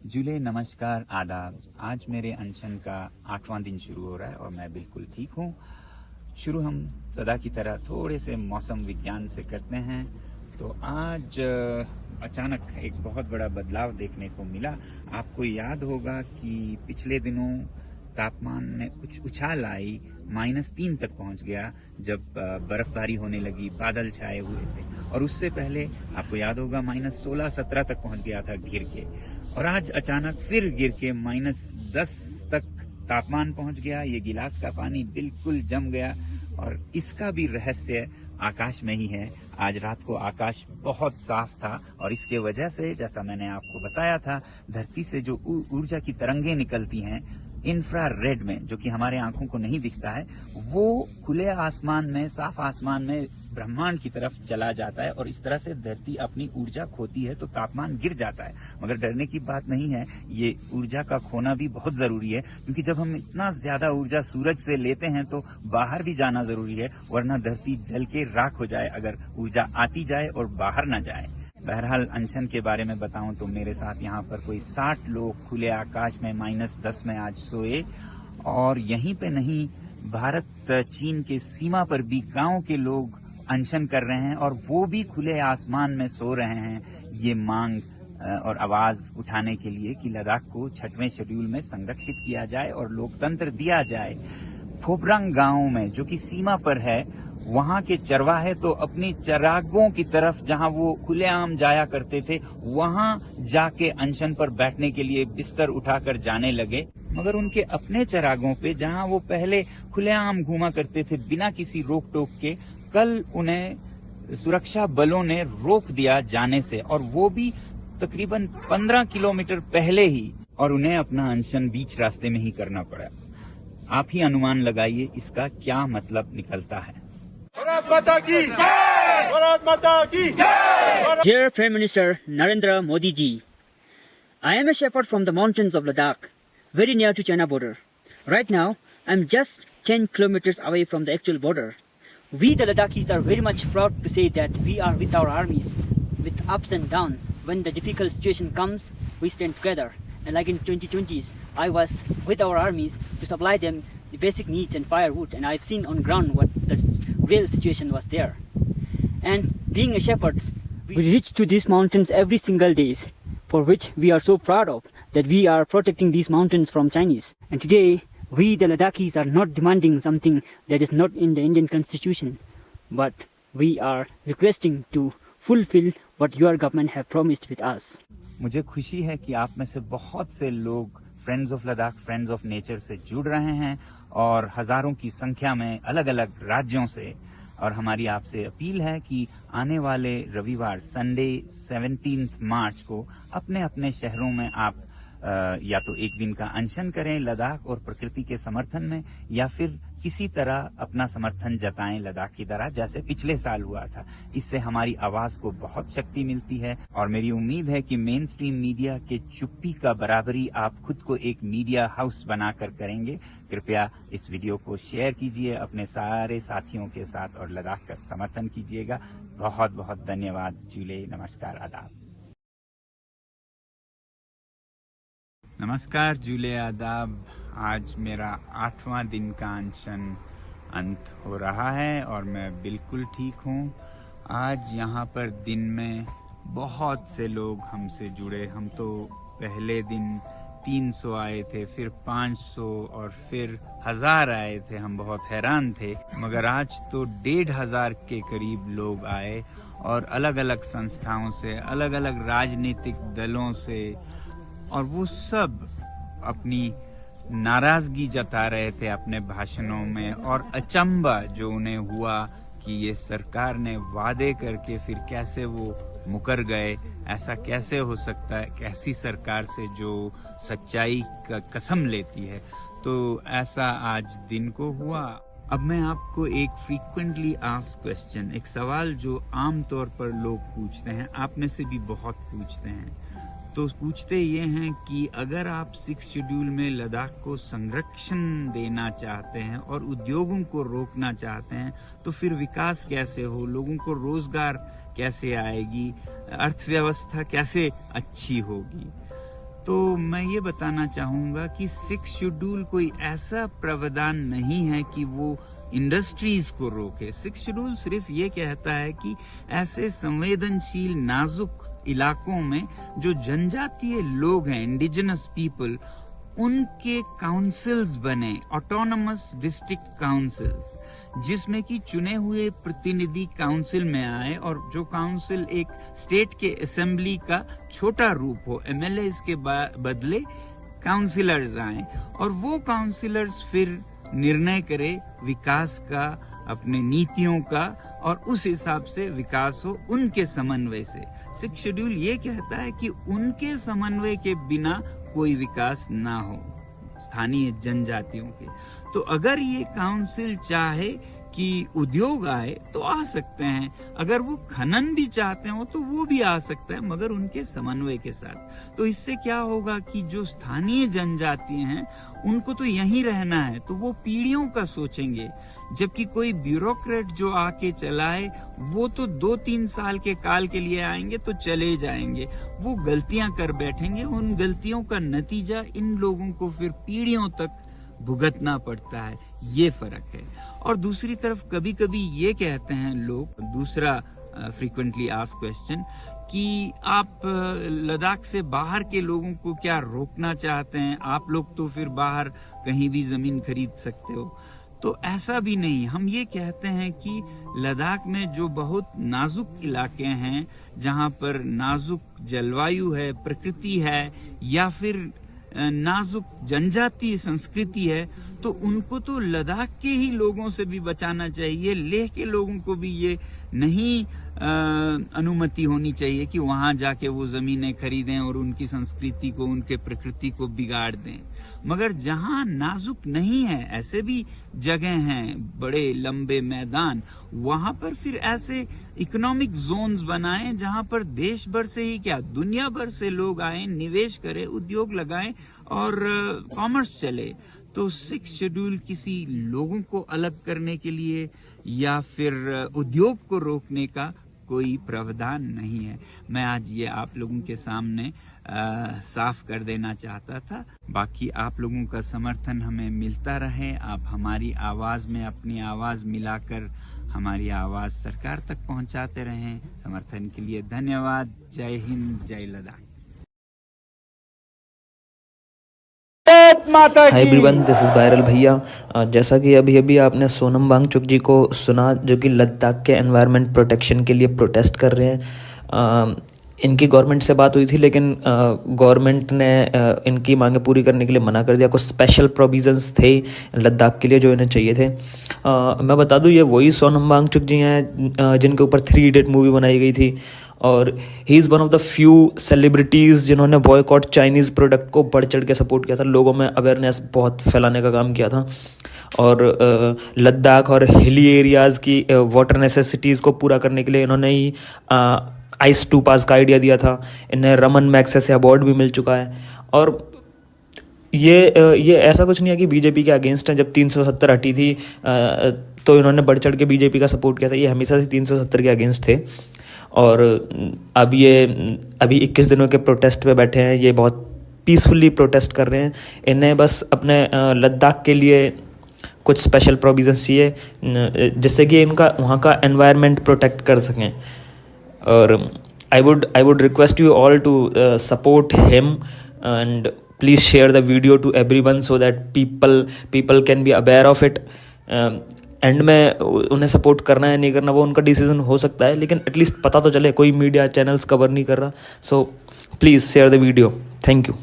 जुले नमस्कार आदाब। आज मेरे अनशन का 8वां दिन शुरू हो रहा है और मैं बिल्कुल ठीक हूँ। शुरू हम सदा की तरह थोड़े से मौसम विज्ञान से करते हैं। तो आज अचानक एक बहुत बड़ा बदलाव देखने को मिला। आपको याद होगा कि पिछले दिनों तापमान में कुछ उछाल आई, -3 तक पहुंच गया जब बर्फबारी होने लगी, बादल छाए हुए थे। और उससे पहले आपको याद होगा -16-17 तक पहुंच गया था गिर के। और आज अचानक फिर गिर के -10 तक तापमान पहुंच गया। ये गिलास का पानी बिल्कुल जम गया और इसका भी रहस्य आकाश में ही है। आज रात को आकाश बहुत साफ था और इसके वजह से, जैसा मैंने आपको बताया था, धरती से जो ऊर्जा की तरंगें निकलती हैं इंफ्रारेड में, जो कि हमारे आंखों को नहीं दिखता है, वो खुले आसमान में, साफ आसमान में ब्रह्मांड की तरफ चला जाता है और इस तरह से धरती अपनी ऊर्जा खोती है तो तापमान गिर जाता है। मगर डरने की बात नहीं है, ये ऊर्जा का खोना भी बहुत जरूरी है, क्योंकि जब हम इतना ज्यादा ऊर्जा सूरज से लेते हैं तो बाहर भी जाना जरूरी है, वरना धरती जल के राख हो जाए अगर ऊर्जा आती जाए और बाहर ना जाए। बहरहाल अनशन के बारे में बताऊं तो मेरे साथ यहाँ पर कोई 60 लोग खुले आकाश में -10 में आज सोए। और यहीं पे नहीं, भारत चीन के सीमा पर भी गांव के लोग अनशन कर रहे हैं और वो भी खुले आसमान में सो रहे हैं, ये मांग और आवाज उठाने के लिए कि लद्दाख को 6वें शेड्यूल में संरक्षित किया जाए और लोकतंत्र दिया जाए। फोबरंग गांव में, जो कि सीमा पर है, वहां के चरवाहे तो अपनी चरागों की तरफ, जहां वो खुलेआम जाया करते थे, वहां जाके अनशन पर बैठने के लिए बिस्तर उठाकर जाने लगे। मगर उनके अपने चरागों पे, जहां वो पहले खुलेआम घूमा करते थे बिना किसी रोक टोक के, कल उन्हें सुरक्षा बलों ने रोक दिया जाने से, और वो भी तकरीबन 15 किलोमीटर पहले ही, और उन्हें अपना अनशन बीच रास्ते में ही करना पड़ा। आप ही अनुमान लगाइए इसका क्या मतलब निकलता है। भारत माता की जय! भारत माता की जय! Dear Prime Minister Narendra Modi ji, I am a shepherd from the mountains of Ladakh, very near to China border. Right now, I'm just 10 kilometers away from the actual border. We the Ladakhis are very much proud to say that we are with our armies, with ups and downs. When the difficult situation comes, we stand together. And like in 2020s, I was with our armies to supply them the basic needs and firewood, and I've seen on ground what the real situation was there. And being a shepherds, we reach to these mountains every single day, for which we are so proud of, that we are protecting these mountains from Chinese. And today, we the Ladakhis are not demanding something that is not in the Indian constitution, but we are requesting to fulfill what your government have promised with us. मुझे खुशी है कि आप में से बहुत से लोग friends of Ladakh, friends of nature से जुड़ रहे हैं और हजारों की संख्या में अलग अलग राज्यों से। और हमारी आपसे अपील है कि आने वाले रविवार, संडे 17 मार्च को अपने अपने शहरों में आप या तो एक दिन का अनशन करें लद्दाख और प्रकृति के समर्थन में, या फिर किसी तरह अपना समर्थन जताएं लद्दाख की तरह, जैसे पिछले साल हुआ था। इससे हमारी आवाज को बहुत शक्ति मिलती है और मेरी उम्मीद है कि मेन स्ट्रीम मीडिया के चुप्पी का बराबरी आप खुद को एक मीडिया हाउस बनाकर करेंगे। कृपया इस वीडियो को शेयर कीजिए अपने सारे साथियों के साथ और लद्दाख का समर्थन कीजिएगा। बहुत बहुत धन्यवाद। जुले नमस्कार आदाब। नमस्कार, जुले आदाब। आज मेरा 8वां दिन का अनशन अंत हो रहा है और मैं बिल्कुल ठीक हूँ। आज यहाँ पर दिन में बहुत से लोग हमसे जुड़े। हम तो पहले दिन 300 आए थे, फिर 500 और फिर 1000 आए थे। हम बहुत हैरान थे, मगर आज तो 1500 के करीब लोग आए और अलग अलग संस्थाओं से, अलग अलग राजनीतिक दलों से, और वो सब अपनी नाराजगी जता रहे थे अपने भाषणों में। और अचंबा जो उन्हें हुआ कि ये सरकार ने वादे करके फिर कैसे वो मुकर गए, ऐसा कैसे हो सकता है, कैसी सरकार से जो सच्चाई का कसम लेती है। तो ऐसा आज दिन को हुआ। अब मैं आपको एक फ्रीक्वेंटली आस्क्ड क्वेश्चन, एक सवाल जो आम तौर पर लोग पूछते हैं, आप में से भी बहुत पूछते हैं, तो पूछते ये हैं कि अगर आप 6 शेड्यूल में लद्दाख को संरक्षण देना चाहते हैं और उद्योगों को रोकना चाहते हैं, तो फिर विकास कैसे हो, लोगों को रोजगार कैसे आएगी, अर्थव्यवस्था कैसे अच्छी होगी। तो मैं ये बताना चाहूँगा कि 6 शेड्यूल कोई ऐसा प्रावधान नहीं है कि वो इंडस्ट्रीज को रोके। 6 शेड्यूल सिर्फ ये कहता है कि ऐसे संवेदनशील नाजुक इलाकों में जो जनजातीय लोग हैं, इंडिजिनस पीपल, उनके काउंसिल्स बने, ऑटोनमस डिस्ट्रिक्ट काउंसिल्स, जिसमें कि चुने हुए प्रतिनिधि काउंसिल में आए और जो काउंसिल एक स्टेट के असेंबली का छोटा रूप हो, एमएलए के बदले काउंसिलर्स आए और वो काउंसिलर्स फिर निर्णय करे विकास का, अपने नीतियों का, और उस हिसाब से विकास हो उनके समन्वय से। 6 शेड्यूल ये कहता है कि उनके समन्वय के बिना कोई विकास ना हो स्थानीय जनजातियों के। तो अगर ये काउंसिल चाहे कि उद्योग आए तो आ सकते हैं, अगर वो खनन भी चाहते हो तो वो भी आ सकता है, मगर उनके समन्वय के साथ। तो इससे क्या होगा कि जो स्थानीय जनजाति हैं उनको तो यहीं रहना है, तो वो पीढ़ियों का सोचेंगे, जबकि कोई ब्यूरोक्रेट जो आके चलाए वो तो 2-3 साल के काल के लिए आएंगे तो चले जाएंगे, वो गलतियां कर बैठेंगे, उन गलतियों का नतीजा इन लोगों को फिर पीढ़ियों तक भुगतना पड़ता है। ये फर्क है। और दूसरी तरफ कभी कभी ये कहते हैं लोग, दूसरा फ्रीक्वेंटली आस्क्ड क्वेश्चन, कि आप लद्दाख से बाहर के लोगों को क्या रोकना चाहते हैं, आप लोग तो फिर बाहर कहीं भी जमीन खरीद सकते हो। तो ऐसा भी नहीं। हम ये कहते हैं कि लद्दाख में जो बहुत नाजुक इलाके हैं, जहां पर नाजुक जलवायु है, प्रकृति है, या फिर नाजुक जनजातीय संस्कृति है, तो उनको तो लद्दाख के ही लोगों से भी बचाना चाहिए। लेह के लोगों को भी ये नहीं अनुमति होनी चाहिए कि वहां जाके वो जमीनें खरीदें और उनकी संस्कृति को, उनके प्रकृति को बिगाड़ दें। मगर जहां नाजुक नहीं है, ऐसे भी जगह हैं, बड़े लंबे मैदान, वहां पर फिर ऐसे इकोनॉमिक जोन्स बनाएं जहां पर देश भर से ही क्या, दुनिया भर से लोग आए, निवेश करें, उद्योग लगाएं और कॉमर्स चले। तो 6 शेड्यूल किसी लोगों को अलग करने के लिए या फिर उद्योग को रोकने का कोई प्रावधान नहीं है। मैं आज ये आप लोगों के सामने साफ कर देना चाहता था। बाकी आप लोगों का समर्थन हमें मिलता रहे, आप हमारी आवाज में अपनी आवाज मिलाकर हमारी आवाज सरकार तक पहुंचाते रहें। समर्थन के लिए धन्यवाद। जय हिंद, जय Ladakh. Hi everyone, this is viral भैया। जैसा कि अभी अभी आपने सोनम वांगचुक जी को सुना, जो कि लद्दाख के एनवायरनमेंट प्रोटेक्शन के लिए प्रोटेस्ट कर रहे हैं। इनकी गवर्नमेंट से बात हुई थी, लेकिन गवर्नमेंट ने इनकी मांगे पूरी करने के लिए मना कर दिया। कुछ स्पेशल प्रोविजंस थे लद्दाख के लिए जो इन्हें चाहिए थे। मैं बता दूं, ये वही सोनम वांगचुक जी हैं जिनके ऊपर 3 इडियट मूवी बनाई गई थी, और he is one of the few celebrities जिन्होंने बॉयकॉट चाइनीज़ प्रोडक्ट को बढ़ चढ़ के सपोर्ट किया था, लोगों में अवेयरनेस बहुत फैलाने का काम किया था। और लद्दाख और हिली एरियाज़ की वाटर नेसेसिटीज़ को पूरा करने के लिए इन्होंने ही आइस टू पास का आइडिया दिया था। इन्हें रमन मैग्सेसे अवार्ड भी मिल चुका है। और ये ऐसा कुछ नहीं है कि बीजेपी के अगेंस्ट हैं। जब 370 हटी थी तो इन्होंने बढ़ चढ़ के बीजेपी का सपोर्ट किया था। ये हमेशा से 370 के अगेंस्ट थे। और अभी 21 दिनों के प्रोटेस्ट पे बैठे हैं। ये बहुत पीसफुली प्रोटेस्ट कर रहे हैं। इन्हें बस अपने लद्दाख के लिए कुछ स्पेशल प्रोविजंस चाहिए, जिससे कि इनका वहाँ का एनवायरनमेंट प्रोटेक्ट कर सकें। और I would request you all to support him, and please share the video to everyone so that people can be aware of it. And में उन्हें सपोर्ट करना है नहीं करना वो उनका डिसीजन हो सकता है, लेकिन एटलीस्ट पता तो चले। कोई मीडिया चैनल्स कवर नहीं कर रहा, so please share the video. Thank you.